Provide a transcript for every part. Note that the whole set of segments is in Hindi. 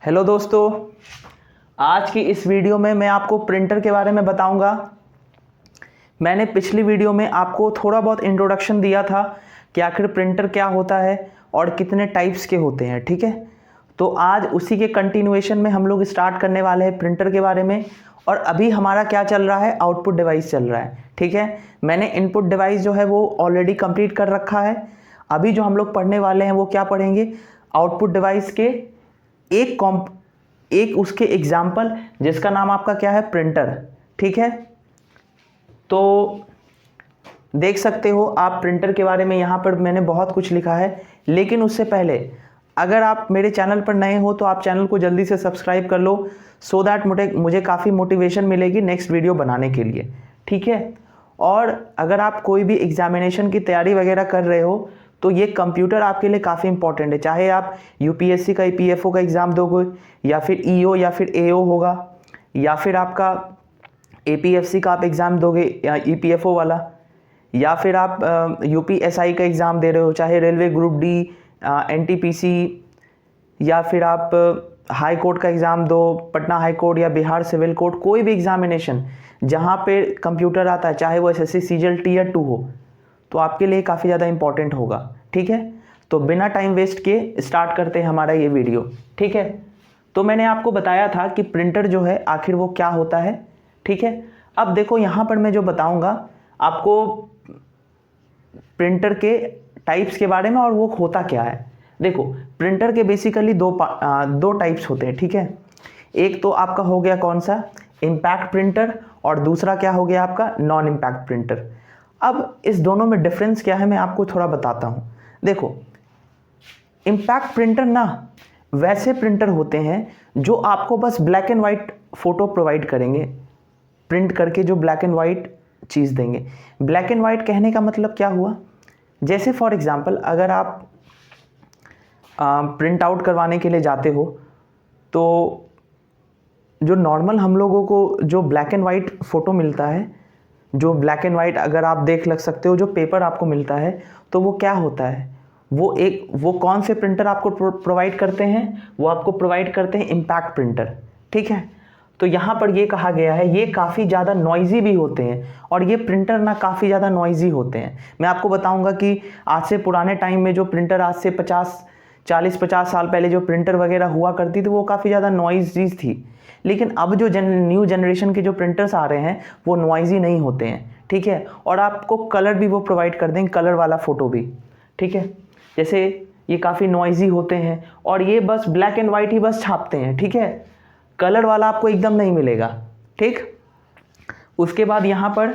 हेलो दोस्तों, आज की इस वीडियो में मैं आपको प्रिंटर के बारे में बताऊंगा। मैंने पिछली वीडियो में आपको थोड़ा बहुत इंट्रोडक्शन दिया था कि आखिर प्रिंटर क्या होता है और कितने टाइप्स के होते हैं। ठीक है, तो आज उसी के कंटिन्यूएशन में हम लोग स्टार्ट करने वाले हैं प्रिंटर के बारे में। और अभी हमारा क्या चल रहा है, आउटपुट डिवाइस चल रहा है। ठीक है, मैंने इनपुट डिवाइस जो है वो ऑलरेडी कंप्लीट कर रखा है। अभी जो हम लोग पढ़ने वाले हैं वो क्या पढ़ेंगे, आउटपुट डिवाइस के एक उसके एग्जाम्पल, जिसका नाम आपका क्या है, प्रिंटर। ठीक है, तो देख सकते हो आप प्रिंटर के बारे में यहाँ पर मैंने बहुत कुछ लिखा है। लेकिन उससे पहले अगर आप मेरे चैनल पर नए हो तो आप चैनल को जल्दी से सब्सक्राइब कर लो, सो दैट मुझे काफ़ी मोटिवेशन मिलेगी नेक्स्ट वीडियो बनाने के लिए। ठीक है, और अगर आप कोई भी एग्जामिनेशन की तैयारी वगैरह कर रहे हो तो ये कंप्यूटर आपके लिए काफ़ी इंपॉर्टेंट है। चाहे आप यूपीएससी का ईपीएफओ का एग्ज़ाम दोगे, या फिर ईओ या फिर एओ होगा, या फिर आपका एपीएफसी का आप एग्ज़ाम दोगे या ईपीएफओ वाला, या फिर आप यूपीएसआई का एग्ज़ाम दे रहे हो, चाहे रेलवे ग्रुप डी, एनटीपीसी, या फिर आप हाई कोर्ट का एग्ज़ाम दो, पटना हाई कोर्ट या बिहार सिविल कोर्ट, कोई भी एग्जामिनेशन जहाँ पे कंप्यूटर आता है, चाहे वो एसएससी सीजीएल टियर 2 हो, तो आपके लिए काफ़ी ज़्यादा इंपॉर्टेंट होगा। ठीक है, तो बिना टाइम वेस्ट किए स्टार्ट करते हैं हमारा ये वीडियो। ठीक है, तो मैंने आपको बताया था कि प्रिंटर जो है आखिर वो क्या होता है। ठीक है, अब देखो यहाँ पर मैं जो बताऊँगा आपको प्रिंटर के टाइप्स के बारे में और वो होता क्या है। देखो, प्रिंटर के बेसिकली दो टाइप्स होते हैं। ठीक है, एक तो आपका हो गया कौन सा, इम्पैक्ट प्रिंटर, और दूसरा क्या हो गया आपका, नॉन इम्पैक्ट प्रिंटर। अब इस दोनों में डिफरेंस क्या है मैं आपको थोड़ा बताता हूँ। देखो, इम्पैक्ट प्रिंटर ना वैसे प्रिंटर होते हैं जो आपको बस black and white photo provide करेंगे, प्रिंट करके जो ब्लैक एंड वाइट चीज़ देंगे। ब्लैक एंड वाइट कहने का मतलब क्या हुआ, जैसे फॉर एग्ज़ाम्पल अगर आप प्रिंट आउट करवाने के लिए जाते हो तो जो नॉर्मल हम लोगों को जो ब्लैक एंड वाइट फ़ोटो मिलता है, जो ब्लैक एंड वाइट अगर आप देख लग सकते हो जो पेपर आपको मिलता है, तो वो क्या होता है, वो कौन से प्रिंटर आपको प्रोवाइड करते हैं, वो आपको प्रोवाइड करते हैं इम्पैक्ट प्रिंटर। ठीक है, तो यहाँ पर ये कहा गया है ये काफ़ी ज़्यादा नॉइज़ी भी होते हैं, और ये प्रिंटर ना काफ़ी ज़्यादा नॉइज़ी होते हैं। मैं आपको बताऊँगा कि आज से पुराने टाइम में जो प्रिंटर, आज से 40-50 साल पहले जो प्रिंटर वगैरह हुआ करती थी वो काफ़ी ज़्यादा नॉइज़ी थी। लेकिन अब जो न्यू जनरेशन के जो प्रिंटर्स आ रहे हैं वो नॉइज़ी नहीं होते हैं। ठीक है, और आपको कलर भी वो प्रोवाइड कर देंगे, कलर वाला फ़ोटो भी। ठीक है, जैसे ये काफ़ी नॉइज़ी होते हैं और ये बस ब्लैक एंड वाइट ही बस छापते हैं। ठीक है, कलर वाला आपको एकदम नहीं मिलेगा। ठीक, उसके बाद यहाँ पर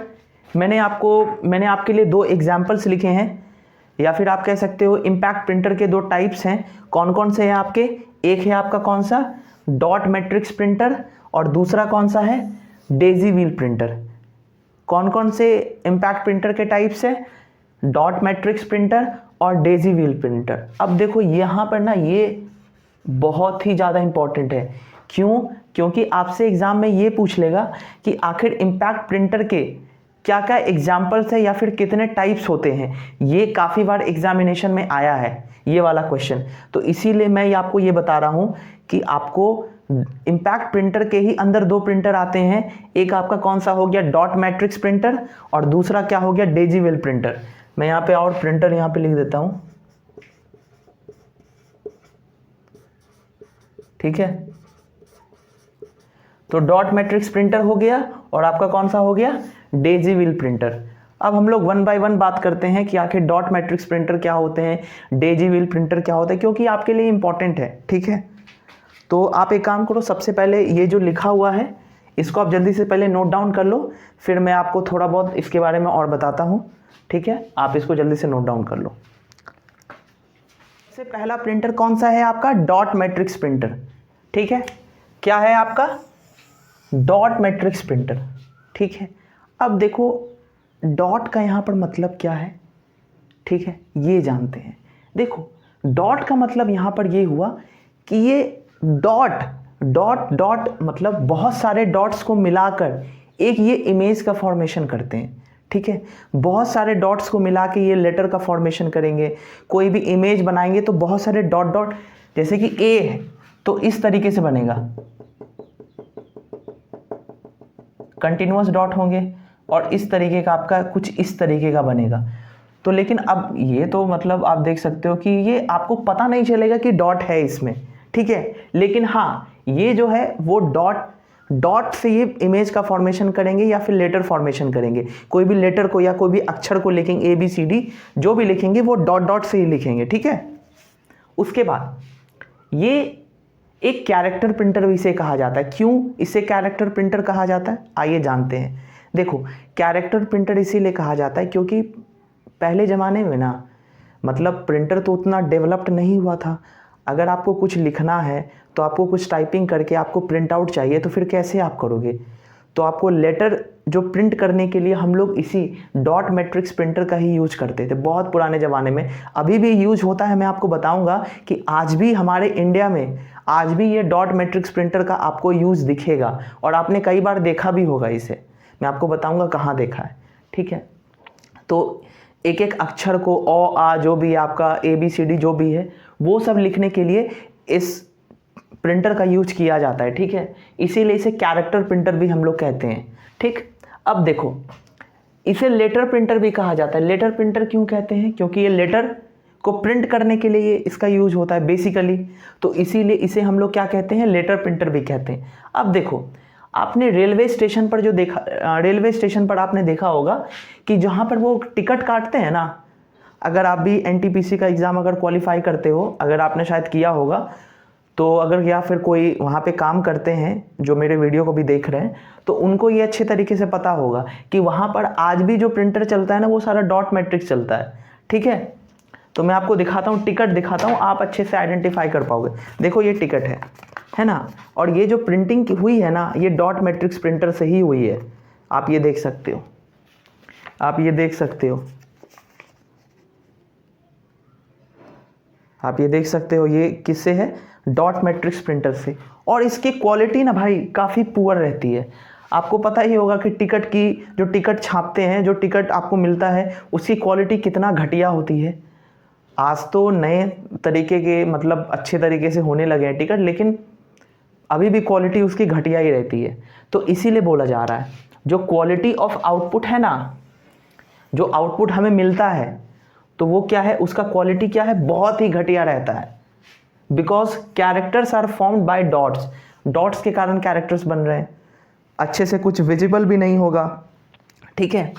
मैंने आपके लिए दो एग्जाम्पल्स लिखे हैं, या फिर आप कह सकते हो इम्पैक्ट प्रिंटर के दो टाइप्स हैं। कौन कौन से हैं आपके, एक है आपका कौन सा, डॉट मैट्रिक्स प्रिंटर, और दूसरा कौन सा है, डेजी व्हील प्रिंटर। कौन कौन से इम्पैक्ट प्रिंटर के टाइप्स है, डॉट मैट्रिक्स प्रिंटर और डेजी व्हील प्रिंटर। अब देखो यहाँ पर ना ये बहुत ही ज़्यादा इंपॉर्टेंट है। क्यों, क्योंकि आपसे एग्जाम में ये पूछ लेगा कि आखिर इम्पैक्ट प्रिंटर के क्या क्या एग्जाम्पल्स है या फिर कितने टाइप्स होते हैं। ये काफ़ी बार एग्जामिनेशन में आया है ये वाला क्वेश्चन, तो इसीलिए मैं आपको ये बता रहा हूँ कि आपको इम्पैक्ट प्रिंटर के ही अंदर दो प्रिंटर आते हैं। एक आपका कौन सा हो गया, डॉट मैट्रिक्स प्रिंटर, और दूसरा क्या हो गया, डेजी व्हील प्रिंटर। मैं यहाँ पे और प्रिंटर यहाँ पे लिख देता हूँ। ठीक है, तो डॉट मैट्रिक्स प्रिंटर हो गया और आपका कौन सा हो गया, डेजी व्हील प्रिंटर। अब हम लोग वन बाय वन बात करते हैं कि आखिर डॉट मैट्रिक्स प्रिंटर क्या होते हैं, डेजी व्हील प्रिंटर क्या होता है, क्योंकि आपके लिए इंपॉर्टेंट है। ठीक है, तो आप एक काम करो, सबसे पहले ये जो लिखा हुआ है इसको आप जल्दी से पहले नोट डाउन कर लो, फिर मैं आपको थोड़ा बहुत इसके बारे में और बताता हूँ। ठीक है, आप इसको जल्दी से नोट डाउन कर लो। सबसे पहला प्रिंटर कौन सा है आपका, डॉट मैट्रिक्स प्रिंटर। ठीक है, क्या है आपका, डॉट मैट्रिक्स प्रिंटर। ठीक है, अब देखो डॉट का यहाँ पर मतलब क्या है। ठीक है, ये जानते हैं। देखो डॉट का मतलब यहाँ पर ये हुआ कि ये डॉट डॉट डॉट मतलब बहुत सारे डॉट्स को मिलाकर एक ये इमेज का फॉर्मेशन करते हैं। ठीक है, बहुत सारे डॉट्स को मिला के ये लेटर का फॉर्मेशन करेंगे। कोई भी इमेज बनाएंगे तो बहुत सारे डॉट डॉट, जैसे कि ए है तो इस तरीके से बनेगा, कंटिन्यूअस डॉट होंगे और इस तरीके का आपका कुछ इस तरीके का बनेगा। तो लेकिन अब ये तो मतलब आप देख सकते हो कि ये आपको पता नहीं चलेगा कि डॉट है इसमें, ठीक है। लेकिन हाँ, ये जो है वो डॉट से ये इमेज का फॉर्मेशन करेंगे या फिर लेटर फॉर्मेशन करेंगे। कोई भी लेटर को या कोई भी अक्षर को लिखेंगे, ABCD जो भी लिखेंगे वो डॉट से ही लिखेंगे, ठीक है। उसके बाद ये एक कैरेक्टर प्रिंटर भी इसे कहा जाता है। क्यों इसे कैरेक्टर प्रिंटर कहा जाता है, आइए जानते हैं। देखो, कैरेक्टर प्रिंटर इसीलिए कहा जाता है क्योंकि पहले ज़माने में ना, मतलब प्रिंटर तो उतना डेवलप्ड नहीं हुआ था। अगर आपको कुछ लिखना है तो आपको कुछ टाइपिंग करके आपको प्रिंट आउट चाहिए, तो फिर कैसे आप करोगे। तो आपको लेटर जो प्रिंट करने के लिए हम लोग इसी डॉट मैट्रिक्स प्रिंटर का ही यूज करते थे बहुत पुराने ज़माने में। अभी भी यूज होता है। मैं आपको बताऊंगा कि आज भी हमारे इंडिया में आज भी ये डॉट मैट्रिक्स प्रिंटर का आपको यूज़ दिखेगा और आपने कई बार देखा भी होगा इसे। मैं आपको बताऊंगा कहाँ देखा है, ठीक है। तो एक एक अक्षर को अ आ जो भी आपका ABCD जो भी है वो सब लिखने के लिए इस प्रिंटर का यूज किया जाता है, ठीक है। इसीलिए इसे कैरेक्टर प्रिंटर भी हम लोग कहते हैं, ठीक। अब देखो, इसे लेटर प्रिंटर भी कहा जाता है। लेटर प्रिंटर क्यों कहते हैं, क्योंकि ये लेटर को प्रिंट करने के लिए इसका यूज होता है बेसिकली, तो इसीलिए इसे हम लोग क्या कहते हैं, लेटर प्रिंटर भी कहते हैं। अब देखो, आपने रेलवे स्टेशन पर जो देखा, रेलवे स्टेशन पर आपने देखा होगा कि जहाँ पर वो टिकट काटते हैं ना, अगर आप भी NTPC का एग्ज़ाम अगर क्वालिफाई करते हो, अगर आपने शायद किया होगा, तो अगर या फिर कोई वहाँ पे काम करते हैं जो मेरे वीडियो को भी देख रहे हैं, तो उनको ये अच्छे तरीके से पता होगा कि वहाँ पर आज भी जो प्रिंटर चलता है ना वो सारा डॉट मैट्रिक्स चलता है, ठीक है। तो मैं आपको दिखाता हूँ, टिकट दिखाता हूँ, आप अच्छे से आइडेंटिफाई कर पाओगे। देखो ये टिकट है ना, और ये जो प्रिंटिंग हुई है ना ये डॉट मैट्रिक्स प्रिंटर से ही हुई है। आप ये देख सकते हो, आप ये देख सकते हो, आप ये देख सकते हो, ये किससे है, डॉट मैट्रिक्स प्रिंटर से। और इसकी क्वालिटी ना भाई काफ़ी पुअर रहती है। आपको पता ही होगा कि टिकट की जो टिकट छापते हैं, जो टिकट आपको मिलता है उसकी क्वालिटी कितना घटिया होती है। आज तो नए तरीके के मतलब अच्छे तरीके से होने लगे हैं टिकट, लेकिन अभी भी क्वालिटी उसकी घटिया ही रहती है। तो इसीलिए बोला जा रहा है जो क्वालिटी ऑफ आउटपुट है ना, जो आउटपुट हमें मिलता है तो वो क्या है, उसका क्वालिटी क्या है, बहुत ही घटिया रहता है। Because characters are formed by dots, dots के कारण कैरेक्टर्स बन रहे हैं, अच्छे से कुछ विजिबल भी नहीं होगा, ठीक है।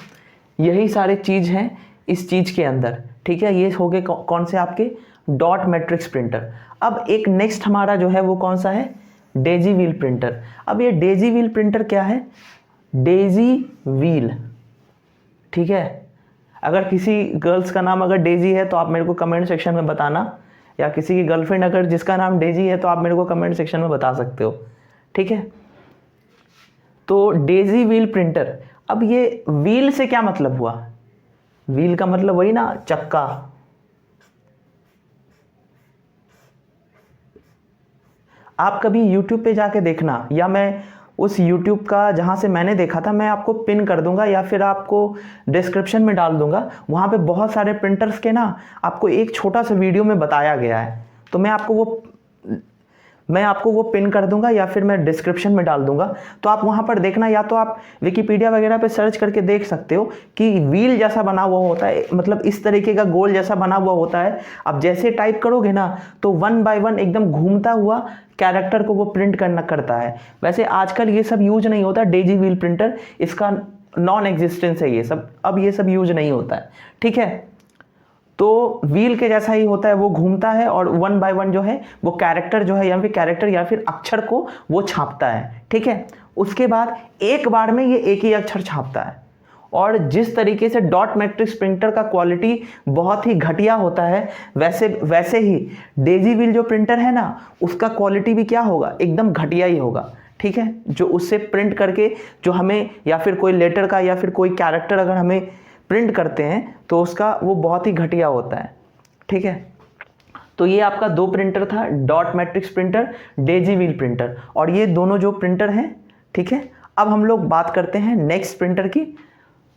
यही सारे चीज़ हैं इस चीज़ के अंदर, ठीक है। ये हो गए कौन से आपके डॉट मैट्रिक्स प्रिंटर। अब एक नेक्स्ट हमारा जो है वो कौन सा है, डेजी व्हील प्रिंटर। अब ये डेजी व्हील प्रिंटर क्या है, डेजी व्हील, ठीक है। अगर किसी गर्ल्स का नाम अगर डेजी है तो आप मेरे को कमेंट सेक्शन में बताना, या किसी की गर्लफ्रेंड अगर जिसका नाम डेजी है तो आप मेरे को कमेंट सेक्शन में बता सकते हो, ठीक है। तो डेजी व्हील प्रिंटर, अब ये व्हील से क्या मतलब हुआ, व्हील का मतलब वही ना चक्का। आप कभी YouTube पे जाके देखना, या मैं उस YouTube का जहाँ से मैंने देखा था मैं आपको पिन कर दूंगा या फिर आपको डिस्क्रिप्शन में डाल दूंगा। वहाँ पे बहुत सारे प्रिंटर्स के ना आपको एक छोटा सा वीडियो में बताया गया है, तो मैं आपको वो पिन कर दूंगा या फिर मैं डिस्क्रिप्शन में डाल दूंगा। तो आप वहाँ पर देखना, या तो आप विकिपीडिया वगैरह पे सर्च करके देख सकते हो कि व्हील जैसा बना हुआ होता है, मतलब इस तरीके का गोल जैसा बना हुआ होता है। आप जैसे टाइप करोगे ना तो 1 बाय 1 एकदम घूमता हुआ कैरेक्टर को वो प्रिंट करता है। वैसे आजकल ये सब यूज नहीं होता, डेजी व्हील प्रिंटर इसका नॉन एग्जिस्टेंस है, ये सब अब ये सब यूज नहीं होता है, ठीक है। तो व्हील के जैसा ही होता है, वो घूमता है और 1 बाय 1 जो है वो कैरेक्टर जो है, या फिर कैरेक्टर या फिर अक्षर को वो छापता है, ठीक है। उसके बाद एक बार में ये एक ही अक्षर छापता है। और जिस तरीके से डॉट मैट्रिक्स प्रिंटर का क्वालिटी बहुत ही घटिया होता है, वैसे ही डेजी व्हील जो प्रिंटर है ना उसका क्वालिटी भी क्या होगा, एकदम घटिया ही होगा, ठीक है। जो उससे प्रिंट करके जो हमें या फिर कोई लेटर का या फिर कोई कैरेक्टर अगर हमें प्रिंट करते हैं तो उसका वो बहुत ही घटिया होता है, ठीक है। तो ये आपका दो प्रिंटर था, dot matrix printer, Daisy wheel printer, और ये दोनों जो प्रिंटर हैं, ठीक है। अब हम लोग बात करते हैं नेक्स्ट प्रिंटर की।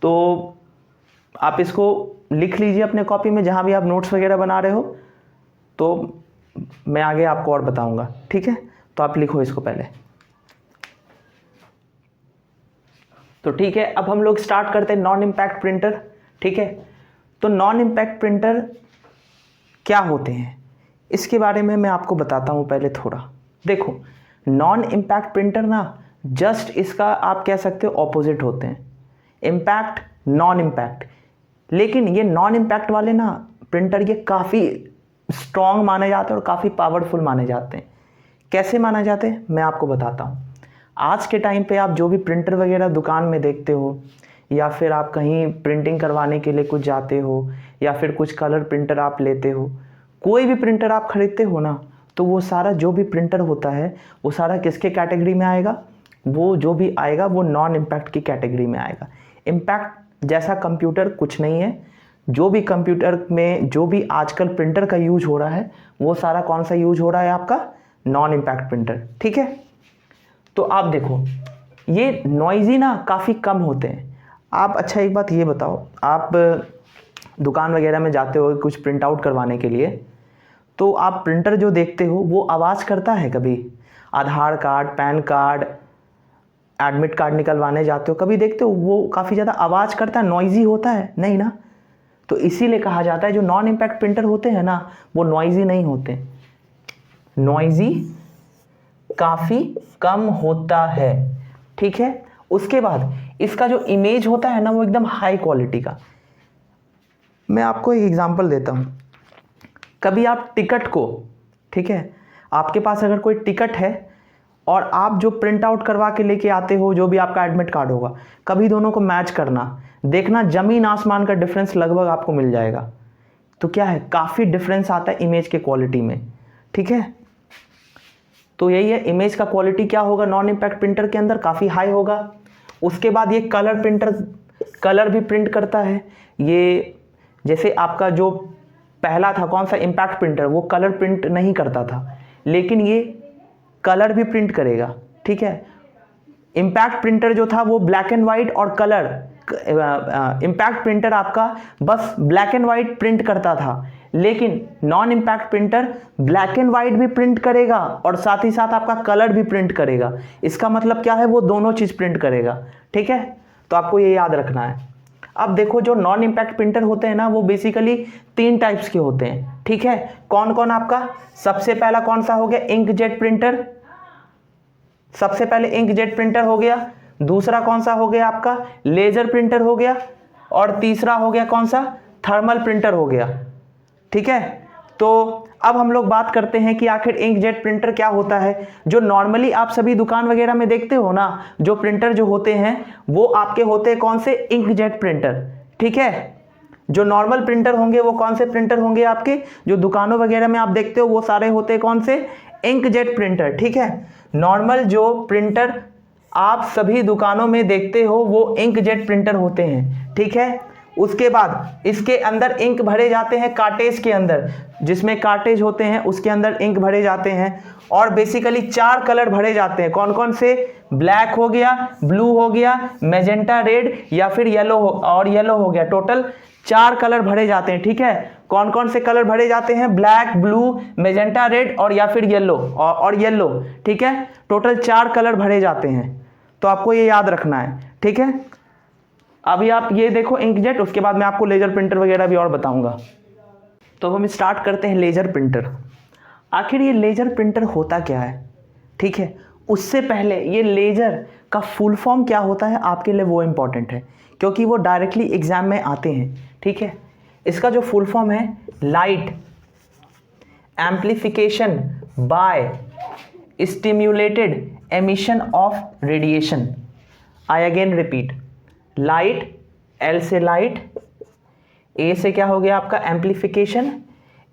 तो आप इसको लिख लीजिए अपने कॉपी में, जहाँ भी आप नोट्स वगैरह बना रहे हो। तो मैं आगे आपको और बताऊंगा, ठीक है। तो आप लिखो इसको पहले। तो ठीक है, अब हम लोग स्टार्ट करते हैं नॉन इम्पैक्ट प्रिंटर, ठीक है। तो नॉन इम्पैक्ट प्रिंटर क्या होते हैं इसके बारे में मैं आपको बताता हूँ पहले थोड़ा। देखो, नॉन इम्पैक्ट प्रिंटर ना जस्ट इसका आप कह सकते हो ऑपोजिट होते हैं, इम्पैक्ट, नॉन इम्पैक्ट। लेकिन ये नॉन इम्पैक्ट वाले ना प्रिंटर ये काफ़ी स्ट्रॉन्ग माने जाते हैं और काफ़ी पावरफुल माने जाते हैं। कैसे माना जाते हैं मैं आपको बताता हूँ। आज के टाइम पे आप जो भी प्रिंटर वगैरह दुकान में देखते हो, या फिर आप कहीं प्रिंटिंग करवाने के लिए कुछ जाते हो, या फिर कुछ कलर प्रिंटर आप लेते हो, कोई भी प्रिंटर आप खरीदते हो ना, तो वो सारा जो भी प्रिंटर होता है वो सारा किसके कैटेगरी में आएगा? वो जो भी आएगा वो नॉन इम्पैक्ट की कैटेगरी में आएगा। इम्पैक्ट जैसा कंप्यूटर कुछ नहीं है। जो भी कंप्यूटर में जो भी आजकल प्रिंटर का यूज हो रहा है वो सारा कौन सा यूज हो रहा है? आपका नॉन इम्पैक्ट प्रिंटर, ठीक है। तो आप देखो, ये नॉइजी ना काफ़ी कम होते हैं। आप अच्छा एक बात ये बताओ, आप दुकान वगैरह में जाते हो कुछ प्रिंट आउट करवाने के लिए, तो आप प्रिंटर जो देखते हो वो आवाज़ करता है कभी? Aadhaar card, PAN card, admit card निकलवाने जाते हो, कभी देखते हो वो काफ़ी ज़्यादा आवाज़ करता है, नॉइजी होता है? नहीं ना। तो इसीलिए कहा जाता है जो नॉन इम्पैक्ट प्रिंटर होते हैं ना वो नॉइजी नहीं होते, नॉइजी काफ़ी कम होता है, ठीक है। उसके बाद इसका जो इमेज होता है ना वो एकदम हाई क्वालिटी का। मैं आपको एक एग्जांपल देता हूँ। कभी आप टिकट को, ठीक है, आपके पास अगर कोई टिकट है और आप जो प्रिंट आउट करवा के लेके आते हो जो भी आपका एडमिट कार्ड होगा, कभी दोनों को मैच करना, देखना ज़मीन आसमान का डिफरेंस लगभग आपको मिल जाएगा। तो क्या है, काफ़ी डिफरेंस आता है इमेज के क्वालिटी में, ठीक है। तो यही है, इमेज का क्वालिटी क्या होगा नॉन इम्पैक्ट प्रिंटर के अंदर? काफ़ी हाई होगा। उसके बाद ये कलर प्रिंटर, कलर भी प्रिंट करता है। ये जैसे आपका जो पहला था कौन सा, इम्पैक्ट प्रिंटर, वो कलर प्रिंट नहीं करता था, लेकिन ये कलर भी प्रिंट करेगा, ठीक है। इम्पैक्ट प्रिंटर जो था वो ब्लैक एंड वाइट और कलर, इम्पैक्ट प्रिंटर आपका बस ब्लैक एंड वाइट प्रिंट करता था, लेकिन non impact printer black and white भी प्रिंट करेगा और साथ ही साथ आपका कलर भी प्रिंट करेगा। इसका मतलब क्या है, वो दोनों चीज़ प्रिंट करेगा, ठीक है। तो आपको ये याद रखना है। अब देखो, जो नॉन इम्पैक्ट प्रिंटर होते हैं ना वो बेसिकली 3 टाइप्स के होते हैं, ठीक है। कौन कौन? आपका सबसे पहला कौन सा हो गया? इंकजेट प्रिंटर, सबसे पहले इंकजेट प्रिंटर हो गया। दूसरा कौन सा हो गया आपका? लेजर प्रिंटर हो गया। और तीसरा हो गया कौन सा? थर्मल प्रिंटर हो गया, ठीक है। तो अब हम लोग बात करते हैं कि आखिर इंकजेट प्रिंटर क्या होता है। जो नॉर्मली आप सभी दुकान वगैरह में देखते हो ना, जो प्रिंटर जो होते हैं वो आपके होते हैं कौन से? इंकजेट प्रिंटर, ठीक है। जो नॉर्मल प्रिंटर होंगे वो कौन से प्रिंटर होंगे? आपके जो दुकानों वगैरह में आप देखते हो वो सारे होते हैं कौन से? इंकजेट प्रिंटर, ठीक है। नॉर्मल जो प्रिंटर आप सभी दुकानों में देखते हो वो इंकजेट प्रिंटर होते हैं, ठीक है। उसके बाद इसके अंदर इंक भरे जाते हैं कार्टेज के अंदर, जिसमें कार्टेज होते हैं उसके अंदर इंक भरे जाते हैं। और बेसिकली 4 कलर भरे जाते हैं, कौन कौन से? ब्लैक हो गया, ब्लू हो गया, मैजेंटा रेड, या फिर येलो और येलो हो गया। टोटल 4 कलर भरे जाते हैं, ठीक है। कौन कौन से कलर भरे जाते हैं? ब्लैक, ब्लू, मैजेंटा रेड और या फिर येलो और येलो, ठीक है। टोटल 4 कलर भरे जाते हैं, तो आपको ये याद रखना है, ठीक है। अभी आप ये देखो इंकजेट, उसके बाद मैं आपको लेजर प्रिंटर वगैरह भी और बताऊंगा। तो हम स्टार्ट करते हैं लेजर प्रिंटर। आखिर ये लेजर प्रिंटर होता क्या है, ठीक है। उससे पहले ये लेजर का फुल फॉर्म क्या होता है आपके लिए वो इंपॉर्टेंट है, क्योंकि वो डायरेक्टली एग्जाम में आते हैं, ठीक है। इसका जो फुल फॉर्म है, light amplification by stimulated emission of radiation. I again repeat, light, L से लाइट, ए से क्या हो गया आपका? एम्प्लीफिकेशन,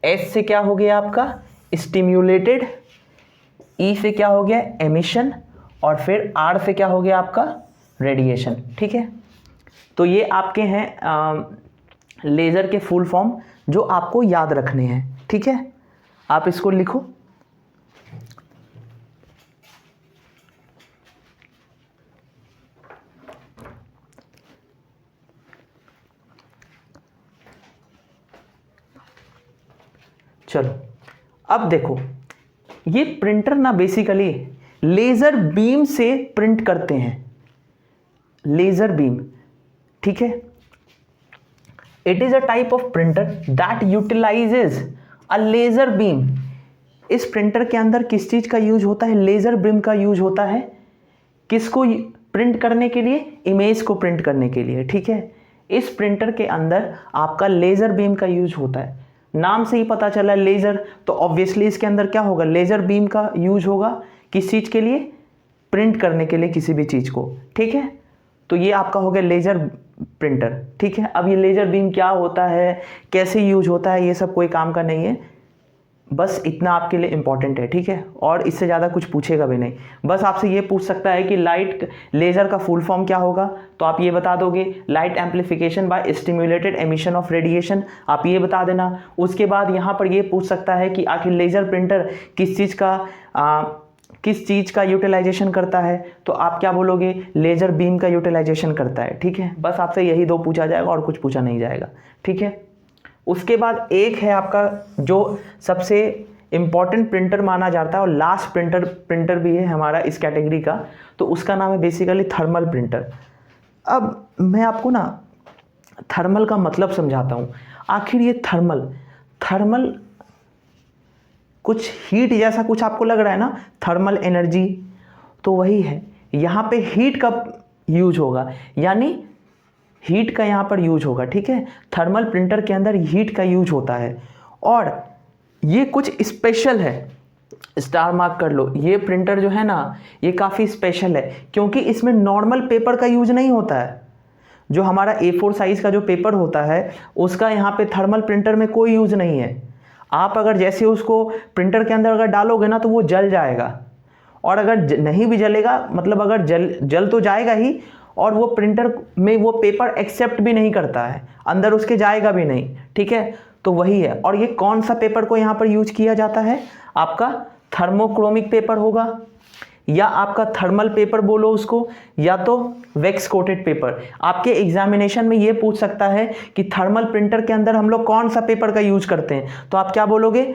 एस से क्या हो गया आपका? स्टिम्युलेटेड, ई से क्या हो गया? एमिशन, और फिर आर से क्या हो गया आपका? रेडिएशन, ठीक है। तो ये आपके हैं लेज़र के फुल फॉर्म जो आपको याद रखने हैं, ठीक है। आप इसको लिखो। चलो अब देखो, ये प्रिंटर ना बेसिकली लेज़र बीम से प्रिंट करते हैं, लेज़र बीम, ठीक है। It is a type of printer that utilises a laser beam. इस प्रिंटर के अंदर किस चीज़ का यूज होता है? लेज़र बीम का यूज होता है। किसको प्रिंट करने के लिए? इमेज को प्रिंट करने के लिए, ठीक है। इस प्रिंटर के अंदर आपका लेज़र बीम का यूज होता है। नाम से ही पता चला लेज़र, तो ऑब्वियसली इसके अंदर क्या होगा? लेज़र बीम का यूज होगा। किस चीज़ के लिए? प्रिंट करने के लिए किसी भी चीज़ को, ठीक है। तो ये आपका हो गया लेज़र प्रिंटर, ठीक है। अब ये लेज़र बीम क्या होता है, कैसे यूज होता है, ये सब कोई काम का नहीं है, बस इतना आपके लिए इंपॉर्टेंट है, ठीक है। और इससे ज़्यादा कुछ पूछेगा भी नहीं, बस आपसे ये पूछ सकता है कि लाइट लेज़र का फुल फॉर्म क्या होगा, तो आप ये बता दोगे light amplification bye stimulated emission of radiation, आप ये बता देना। उसके बाद यहाँ पर ये पूछ सकता है कि आखिर लेज़र प्रिंटर किस चीज़ का यूटिलाइजेशन करता है, तो आप क्या बोलोगे? लेज़र बीम का यूटिलाइजेशन करता है, ठीक है। बस आपसे यही दो पूछा जाएगा और कुछ पूछा नहीं जाएगा, ठीक है। उसके बाद एक है आपका जो सबसे इम्पॉर्टेंट प्रिंटर माना जाता है और लास्ट प्रिंटर भी है हमारा इस कैटेगरी का, तो उसका नाम है बेसिकली थर्मल प्रिंटर। अब मैं आपको ना थर्मल का मतलब समझाता हूँ। आखिर ये थर्मल कुछ हीट जैसा कुछ आपको लग रहा है ना, थर्मल एनर्जी, तो वही है। यहाँ पे हीट का यूज होगा, यानी हीट का यहाँ पर यूज होगा, ठीक है। थर्मल प्रिंटर के अंदर हीट का यूज होता है और ये कुछ स्पेशल है, स्टार मार्क कर लो। ये प्रिंटर जो है ना, ये काफ़ी स्पेशल है क्योंकि इसमें नॉर्मल पेपर का यूज नहीं होता है। जो हमारा A4 साइज़ का जो पेपर होता है उसका यहाँ पे थर्मल प्रिंटर में कोई यूज़ नहीं है। आप अगर जैसे उसको प्रिंटर के अंदर अगर डालोगे ना तो वो जल जाएगा, और अगर नहीं भी जलेगा मतलब अगर जल तो जाएगा ही, और वो प्रिंटर में वो पेपर एक्सेप्ट भी नहीं करता है, अंदर उसके जाएगा भी नहीं, ठीक है। तो वही है। और ये कौन सा पेपर को यहाँ पर यूज किया जाता है? आपका थर्मोक्रोमिक पेपर होगा, या आपका थर्मल पेपर बोलो उसको, या तो वैक्स कोटेड पेपर। आपके एग्जामिनेशन में ये पूछ सकता है कि थर्मल प्रिंटर के अंदर हम लोग कौन सा पेपर का यूज करते हैं, तो आप क्या बोलोगे?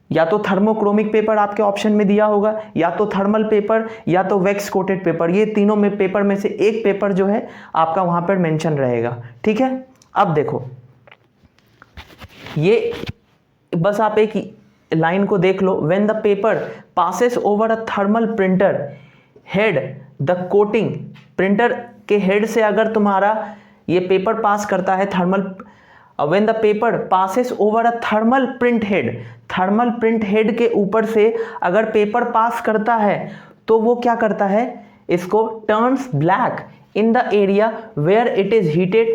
या तो थर्मोक्रोमिक पेपर आपके ऑप्शन में दिया होगा, या तो थर्मल पेपर, या तो वैक्स कोटेड पेपर। ये तीनों में पेपर में से एक पेपर जो है आपका वहां पर मेंशन रहेगा, ठीक है। अब देखो, ये बस आप एक लाइन को देख लो। When the paper passes over a thermal printer head the coating, printer के हेड से अगर तुम्हारा ये पेपर पास करता है when the paper passes over a thermal print head, thermal print head के ऊपर से अगर पेपर पास करता है तो वो क्या करता है? इसको turns black in the area where it is heated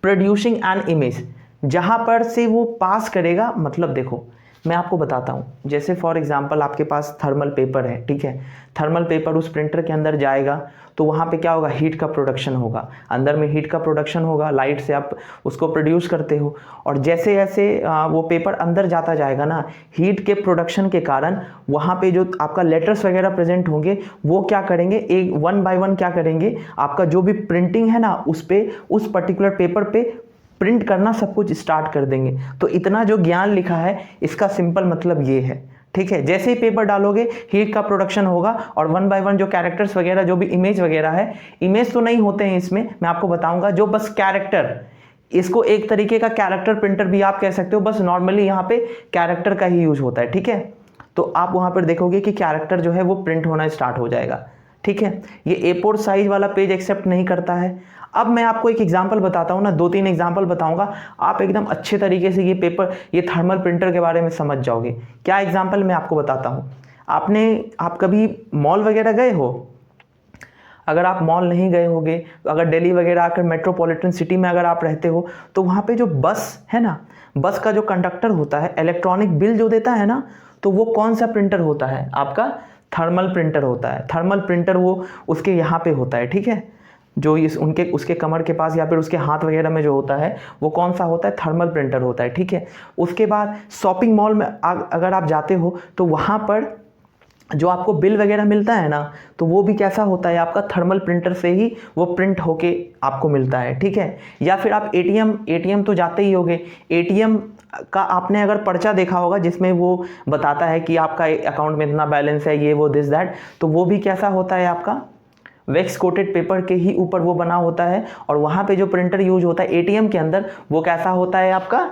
producing an image. जहां पर से वो पास करेगा, मतलब देखो मैं आपको बताता हूँ, जैसे फॉर एग्जांपल आपके पास थर्मल पेपर है, ठीक है। थर्मल पेपर उस प्रिंटर के अंदर जाएगा तो वहाँ पे क्या होगा? हीट का प्रोडक्शन होगा, अंदर में हीट का प्रोडक्शन होगा, लाइट से आप उसको प्रोड्यूस करते हो। और जैसे जैसे वो पेपर अंदर जाता जाएगा ना, हीट के प्रोडक्शन के कारण वहाँ पे जो आपका लेटर्स वगैरह प्रेजेंट होंगे वो क्या करेंगे? एक वन बाय वन क्या करेंगे? आपका जो भी प्रिंटिंग है ना उस पर्टिकुलर पेपर पे प्रिंट करना सब कुछ स्टार्ट कर देंगे। तो इतना जो ज्ञान लिखा है इसका सिंपल मतलब ये है, ठीक है। जैसे ही पेपर डालोगे हीट का प्रोडक्शन होगा और वन बाय वन जो कैरेक्टर्स वगैरह जो भी इमेज वगैरह है, इमेज तो नहीं होते हैं इसमें, मैं आपको बताऊंगा, जो बस कैरेक्टर, इसको एक तरीके का कैरेक्टर प्रिंटर भी आप कह सकते हो, बस नॉर्मली यहाँ पे कैरेक्टर का ही यूज होता है, ठीक है। तो आप वहाँ पर देखोगे कि कैरेक्टर जो है वो प्रिंट होना स्टार्ट हो जाएगा, ठीक है। ये A4 साइज वाला पेज एक्सेप्ट नहीं करता है। अब मैं आपको एक एग्जांपल बताता हूँ ना, 2-3 एग्जांपल बताऊंगा, आप एकदम अच्छे तरीके से ये थर्मल प्रिंटर के बारे में समझ जाओगे। क्या एग्जांपल मैं आपको बताता हूँ। आप कभी मॉल वगैरह गए हो? अगर आप मॉल नहीं गए होगे, अगर दिल्ली वगैरह आकर मेट्रोपॉलिटन सिटी में अगर आप रहते हो, तो वहाँ पे जो बस है ना, बस का जो कंडक्टर होता है, इलेक्ट्रॉनिक बिल जो देता है ना, तो वो कौन सा प्रिंटर होता है? आपका थर्मल प्रिंटर होता है। थर्मल प्रिंटर वो उसके यहाँ पे होता है, ठीक है। जो उसके कमर के पास या फिर उसके हाथ वगैरह में जो होता है वो कौन सा होता है? थर्मल प्रिंटर होता है, ठीक है। उसके बाद शॉपिंग मॉल में अगर आप जाते हो तो वहाँ पर जो आपको बिल वगैरह मिलता है ना, तो वो भी कैसा होता है? आपका थर्मल प्रिंटर से ही वो प्रिंट होके आपको मिलता है, ठीक है। या फिर आप एटीएम तो जाते ही होगे, एटीएम का आपने अगर पर्चा देखा होगा जिसमें वो बताता है कि आपका अकाउंट में इतना बैलेंस है, ये वो दिस दैट, तो वो भी कैसा होता है आपका वैक्स कोटेड पेपर के ही ऊपर वो बना होता है। और वहाँ पे जो प्रिंटर यूज होता है एटीएम के अंदर, वो कैसा होता है आपका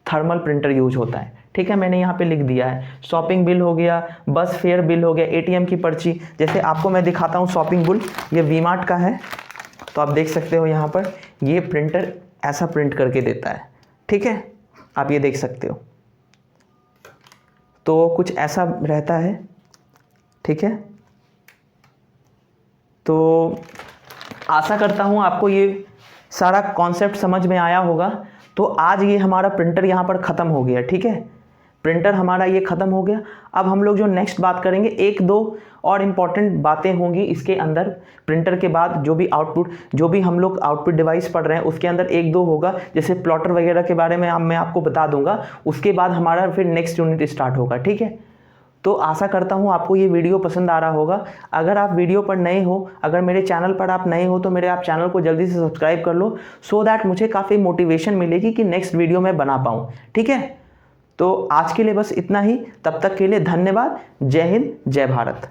थर्मल प्रिंटर यूज होता है। ठीक है, मैंने यहाँ पे लिख दिया है। शॉपिंग बिल हो गया, बस फेयर बिल हो गया, एटीएम की पर्ची। जैसे आपको मैं दिखाता हूँ शॉपिंग बिल, ये वी-मार्ट का है, तो आप देख सकते हो यहाँ पर ये प्रिंटर ऐसा प्रिंट करके देता है। ठीक है, आप ये देख सकते हो, तो कुछ ऐसा रहता है। ठीक है, तो आशा करता हूँ आपको ये सारा कॉन्सेप्ट समझ में आया होगा। तो आज ये हमारा प्रिंटर यहाँ पर ख़त्म हो गया। ठीक है, प्रिंटर हमारा ये ख़त्म हो गया। अब हम लोग जो नेक्स्ट बात करेंगे, एक दो और इम्पॉर्टेंट बातें होंगी इसके अंदर। प्रिंटर के बाद जो भी आउटपुट, जो भी हम लोग आउटपुट डिवाइस पढ़ रहे हैं उसके अंदर एक दो होगा, जैसे प्लॉटर वगैरह के बारे में मैं आपको बता दूंगा। उसके बाद हमारा फिर नेक्स्ट यूनिट स्टार्ट होगा। ठीक है, तो आशा करता हूँ आपको ये वीडियो पसंद आ रहा होगा। अगर आप वीडियो पर नए हो, अगर मेरे चैनल पर आप नए हो, तो मेरे आप चैनल को जल्दी से सब्सक्राइब कर लो, सो दैट मुझे काफ़ी मोटिवेशन मिलेगी कि नेक्स्ट वीडियो मैं बना पाऊँ। ठीक है, तो आज के लिए बस इतना ही। तब तक के लिए धन्यवाद। जय हिंद, जय भारत।